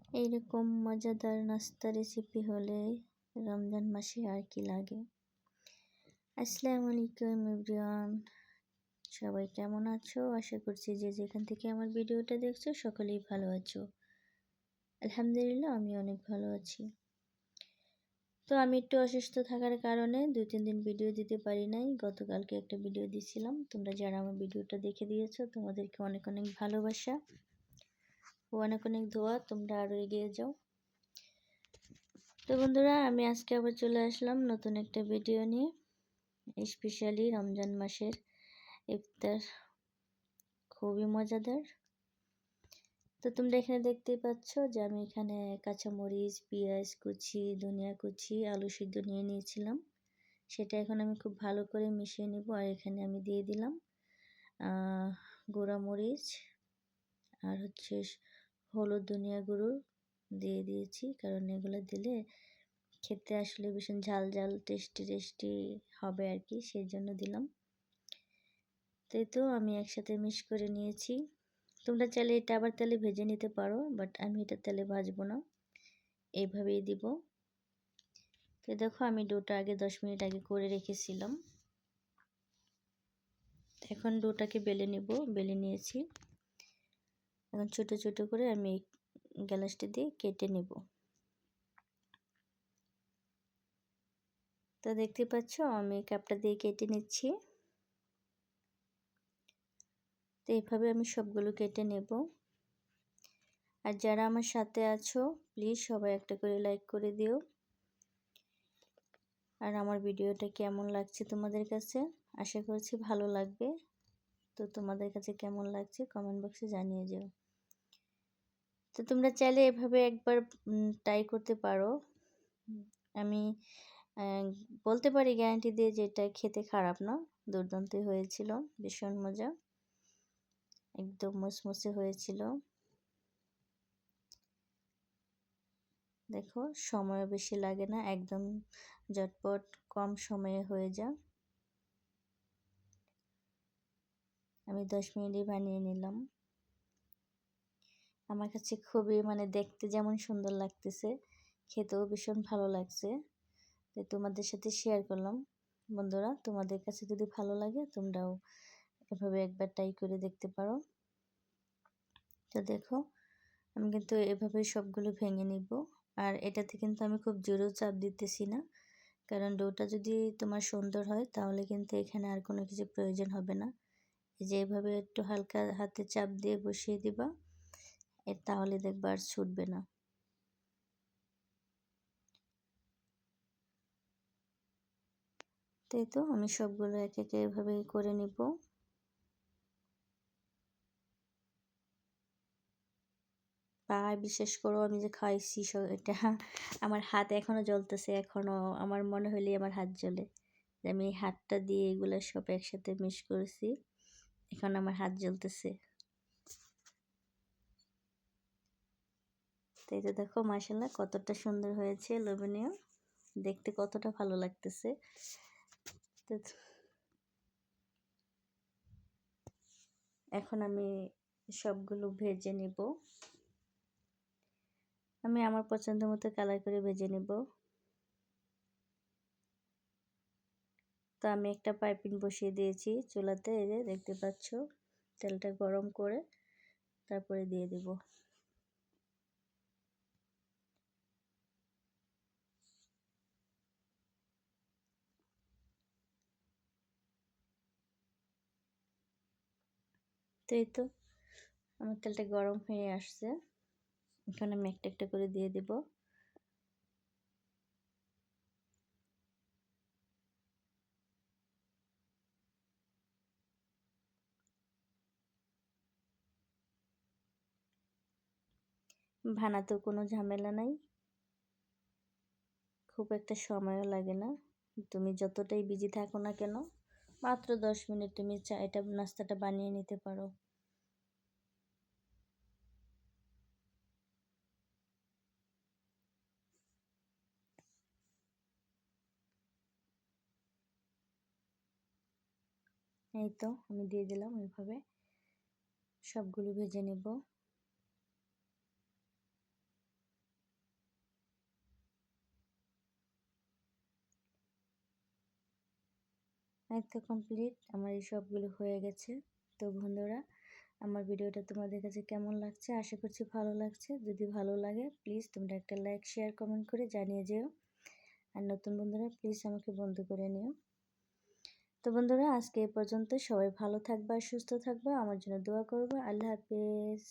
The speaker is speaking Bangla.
এইরকম মজাদার নাস্তা রেসিপি হলে রমজান মাসে আর কি লাগে। আসসালামু আলাইকুম এভরিওয়ান, সবাই কেমন আছো? আশা করছি যে যেখান থেকে আমার ভিডিওটা দেখছো সকলেই ভালো আছো। আলহামদুলিল্লাহ, আমি অনেক ভালো আছি। তো আমি একটু অসুস্থ থাকার কারণে 2-3 দিন ভিডিও দিতে পারি নাই। গতকালকে একটা ভিডিও দিয়েছিলাম। তোমরা যারা আমার ভিডিওটা দেখে দিয়েছো তোমাদেরকে অনেক অনেক ভালোবাসা ও অনেক অনেক দোয়া, তোমরা আরও এগিয়ে যাও। তো বন্ধুরা, আমি আজকে আবার চলে আসলাম নতুন একটা ভিডিও নিয়ে। স্পেশালি রমজান মাসের ইফতার খুবই মজাদার। তো তোমরা এখানে দেখতেই পাচ্ছ যে আমি এখানে কাঁচামরিচ, পেঁয়াজ কুচি, ধনিয়া কুচি, আলু সিদ্ধ নিয়ে নিয়েছিলাম। সেটা এখন আমি খুব ভালো করে মিশিয়ে নিব। আর এখানে আমি দিয়ে দিলাম গুঁড়া মরিচ আর হলুদ, ধনিয়া গুঁড়ো দিয়ে দিয়েছি, কারণ এগুলো দিলে খেতে আসলে ভীষণ ঝাল ঝাল টেস্টি হবে আর কি, সেই জন্য দিলাম। তাই তো আমি একসাথে মিক্স করে নিয়েছি। তোমরা চাইলে এটা আবার তেলে ভেজে নিতে পারো, বাট আমি এটা তেলে ভাজবো না, এইভাবেই দিব। তো দেখো, আমি ডোটা আগে 10 মিনিট আগে করে রেখেছিলাম। এখন ডোটাকে বেলে নিব, বেলে নিয়েছি। এখন ছোট ছোট করে আমি গ্যালাসটা দিয়ে কেটে নেব। তো দেখতে পাচ্ছ আমি কাপটা দিয়ে কেটে নিচ্ছি। তো এইভাবে আমি সবগুলো কেটে নেব। আর যারা আমার সাথে আছো প্লিজ সবাই একটা করে লাইক করে দিও। আর আমার ভিডিওটা কেমন লাগছে তোমাদের কাছে, আশা করছি ভালো লাগবে। তো তোমাদের কাছে কেমন লাগছে কমেন্ট বক্সে জানিয়ে যাও। তো তোমরা চাইলে এভাবে একবার ট্রাই করতে পারো। আমি বলতে পারি গ্যারান্টি দিয়ে যে এটা খেতে খারাপ না, দুর্দান্তই হয়েছিল, ভীষণ মজা, একদম মুসমুসে হয়েছিল। দেখো, সময় বেশি লাগে না, একদম ঝটপট কম সময়ে হয়ে যায়। আমি 10 মিনিটে বানিয়ে নিলাম। আমার কাছে খুবই দেখতে যেমন সুন্দর লাগতেছে, খেতেও ভীষণ ভালো লাগছে। তাই তোমাদের সাথে শেয়ার করলাম। বন্ধুরা, তোমাদের কাছে যদি ভালো লাগে তোমরাও এভাবে একবার ট্রাই করে দেখতে পারো। তো দেখো, আমি কিন্তু এভাবে সবগুলো ভেঙে নিব। আর এটাতে কিন্তু আমি খুব জোরেও চাপ দিতেছি না, কারণ ডোটা যদি তোমার সুন্দর হয় তাহলে কিন্তু এখানে আর কোনো কিছু প্রয়োজন হবে না। এই যে এভাবে একটু হালকা হাতে চাপ দিয়ে বসিয়ে দিবা, তাহলে দেখবা আর ছুটবে না। তাই তো আমি সবগুলো এক একে এভাবে করে নিব। আর বিশেষ করে আমি যে খাইছি এটা আমার হাত এখনো জ্বলতেছে, এখনো আমার মনে হইলে আমার হাত জ্বলে। আমি এই হাতটা দিয়ে এগুলো সব একসাথে মিক্স করেছি, এখন আমার হাত জ্বলতেছে। তাই তো দেখো, মাশাআল্লাহ কতটা সুন্দর হয়েছে, লোভনীয়, দেখতে কতটা ভালো লাগতেছে। তো এখন আমি সবগুলো ভেজে নিব। আমি আমার পছন্দ মতো কালার করে ভেজে নেব। তো আমি একটা পাইপিং বসিয়ে দিয়েছি চুলাতে, এই যে দেখতে পাচ্ছ, তেলটা গরম করে তারপরে দিয়ে দেব। তো এই তো আমার তেলটা গরম হয়ে আসছে, এখন আমি একটা একটা করে দিয়ে দেব। ভানাতেও কোনো ঝামেলা নাই, খুব একটা সময়ও লাগে না। তুমি যতটাই বিজি থাকো না কেন, মাত্র 10 মিনিট তুমি এটা নাস্তাটা বানিয়ে নিতে পারো। এই তো আমি দিয়ে দিলাম, এইভাবে সবগুলো ভেজে নেব। এই তো কমপ্লিট, আমার এই সবগুলো হয়ে গেছে। তো বন্ধুরা, আমার ভিডিওটা তোমাদের কাছে কেমন লাগছে? আশা করছি ভালো লাগছে। যদি ভালো লাগে প্লিজ তোমরা একটা লাইক, শেয়ার, কমেন্ট করে জানিয়ে যেও। আর নতুন বন্ধুরা প্লিজ আমাকে বন্ধু করে নিও। তো বন্ধুরা, আজকে এই পর্যন্ত। সবাই ভালো থাকবা, সুস্থ থাকবা, আমার জন্য দোয়া করবা। আল্লাহ হাফেজ।